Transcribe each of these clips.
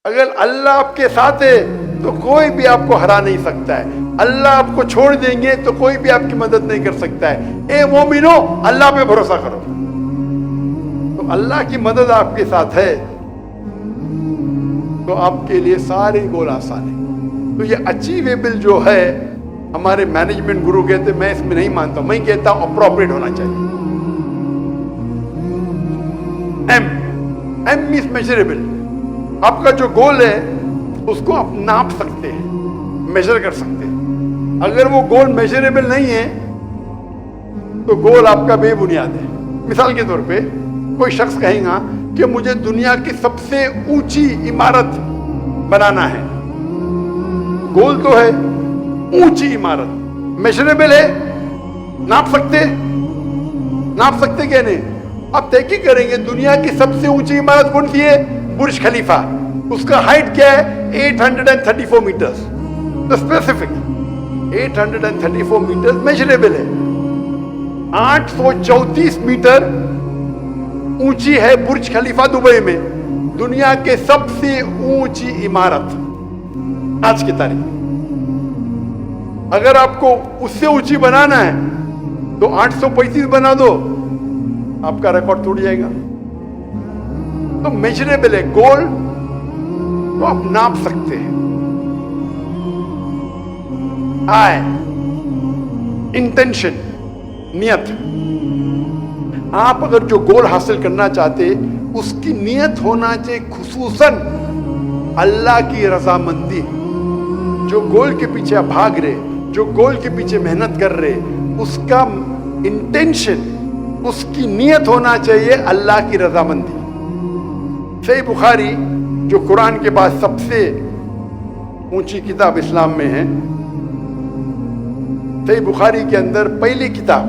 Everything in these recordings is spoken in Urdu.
اگر اللہ آپ کے ساتھ ہے تو کوئی بھی آپ کو ہرا نہیں سکتا ہے. اللہ آپ کو چھوڑ دیں گے تو کوئی بھی آپ کی مدد نہیں کر سکتا ہے. اے مومنو اللہ پہ بھروسہ کرو. تو اللہ کی مدد آپ کے ساتھ ہے تو آپ کے لیے سارے گول آسان ہیں. تو یہ اچیویبل جو ہے ہمارے مینجمنٹ گرو کہتے ہیں، میں اس میں نہیں مانتا ہوں. میں کہتا ہوں اپروپریٹ ہونا چاہیے. ایم از میجریبل. آپ کا جو گول ہے اس کو آپ ناپ سکتے ہیں، میجر کر سکتے ہیں. اگر وہ گول میجریبل نہیں ہے تو گول آپ کا بے بنیاد ہے. مثال کے طور پہ کوئی شخص کہیں گا کہ مجھے دنیا کی سب سے اونچی عمارت بنانا ہے. گول تو ہے اونچی عمارت، میجریبل ہے، ناپ سکتے کہ نہیں؟ آپ تحقیق کریں گے دنیا کی سب سے اونچی عمارت کون سی ہے؟ برج خلیفہ. اس کا ہائٹ کیا ہے؟ 834 میٹرز. تو اسپیسیفک 834 میٹرز میجریبل ہے. 834 میٹر اونچی ہے برج خلیفہ دبئی میں، دنیا کے سب سے اونچی عمارت آج کی تاریخ. اگر آپ کو اس سے اونچی بنانا ہے تو 835 بنا دو، آپ کا ریکارڈ ٹوٹ جائے گا. تو میجریبل ہے گول تو آپ ناپ سکتے ہیں. انٹینشن، نیت. آپ اگر جو گول حاصل کرنا چاہتے اس کی نیت ہونا چاہیے خصوصاً اللہ کی رضامندی. جو گول کے پیچھے آپ بھاگ رہے، جو گول کے پیچھے محنت کر رہے، اس کا انٹینشن، اس کی نیت ہونا چاہیے اللہ کی رضامندی. صحیح بخاری جو قرآن کے بعد سب سے اونچی کتاب اسلام میں ہے، صحیح بخاری کے اندر پہلی کتاب،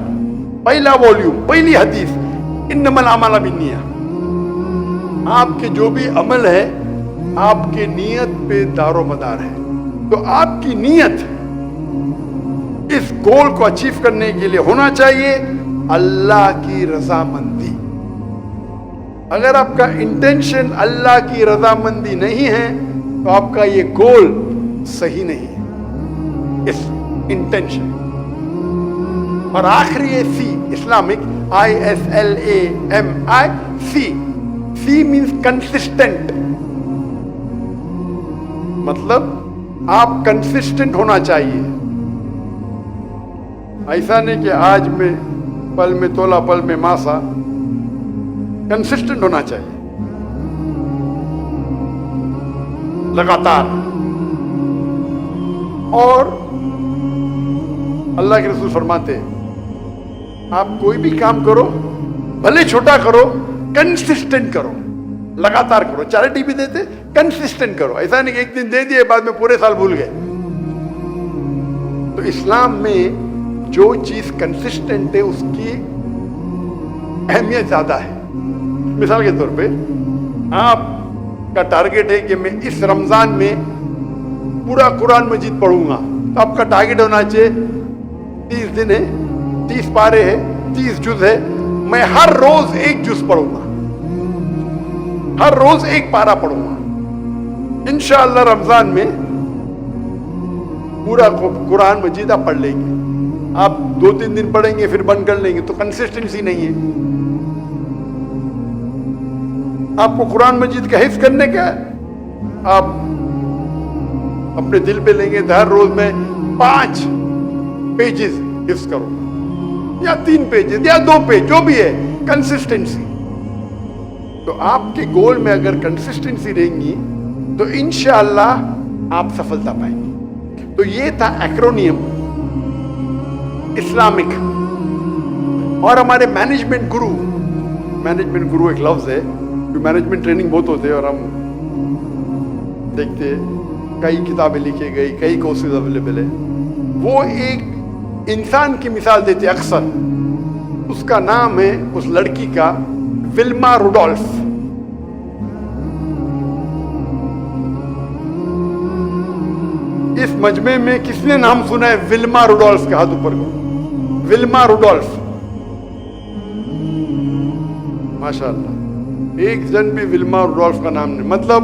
پہلا والیوم، پہلی حدیث، انما الاعمال بالنیات. آپ کے جو بھی عمل ہے آپ کے نیت پہ دار و مدار ہے. تو آپ کی نیت اس گول کو اچیو کرنے کے لیے ہونا چاہیے اللہ کی رضامندی. اگر آپ کا انٹینشن اللہ کی رضامندی نہیں ہے تو آپ کا یہ گول صحیح نہیں ہے. اس انٹینشن. اور آخری ہے سی، اسلامک، ISLAMI. سی مینس کنسسٹنٹ. مطلب آپ کنسسٹنٹ ہونا چاہیے. ایسا نہیں کہ آج میں پل میں تولا پل میں ماسا. کنسسٹنٹ ہونا چاہیے لگاتار. اور اللہ کے رسول فرماتے آپ کوئی بھی کام کرو بھلے چھوٹا کرو، کنسسٹنٹ کرو، لگاتار کرو. چیریٹی بھی دیتے، کنسسٹنٹ کرو. ایسا نہیں کہ ایک دن دے دیے بعد میں پورے سال بھول گئے. تو اسلام میں جو چیز کنسسٹنٹ ہے اس کی اہمیت زیادہ ہے. مثال کے طور پہ آپ کا ٹارگیٹ ہے کہ میں اس رمضان میں پورا قرآن مجید پڑھوں گا. تو آپ کا ٹارگیٹ ہونا چاہیے 30 دن ہے، 30 پارے ہے، 30 جز ہے، میں ہر روز ایک جز پڑھوں گا، ہر روز ایک پارا پڑھوں گا. انشاءاللہ رمضان میں پورا قرآن مجید آپ پڑھ لیں گے. آپ 2-3 دن پڑھیں گے پھر بند کر لیں گے تو کنسسٹنسی نہیں ہے. آپ کو قرآن مجید کا حفظ کرنے کا ہے، آپ اپنے دل پہ لیں گے تو ہر روز میں 5 پیجز حفظ کرو یا 3 پیجز یا 2 پیج، جو بھی ہے، کنسسٹنسی. تو آپ کے گول میں اگر کنسسٹنسی رہیں گی تو انشاءاللہ آپ سفلتا پائیں گے. تو یہ تھا ایکرونیم اسلامک. اور ہمارے مینجمنٹ گرو ایک لفظ ہے. مینجمنٹ ٹریننگ بہت ہوتے ہیں اور ہم دیکھتے کئی کتابیں لکھی گئی، کئی کورسز اویلیبل ہیں. وہ ایک انسان کی مثال دیتے اکثر. اس کا نام ہے اس لڑکی کا ولما روڈولف. اس مجمع میں کس نے نام سنا ہے ولما روڈولف کا؟ ہاتھ اوپر کو. ولما روڈولف. ماشاءاللہ ایک جن بھی ولما روڈولف کا نام نہیں. مطلب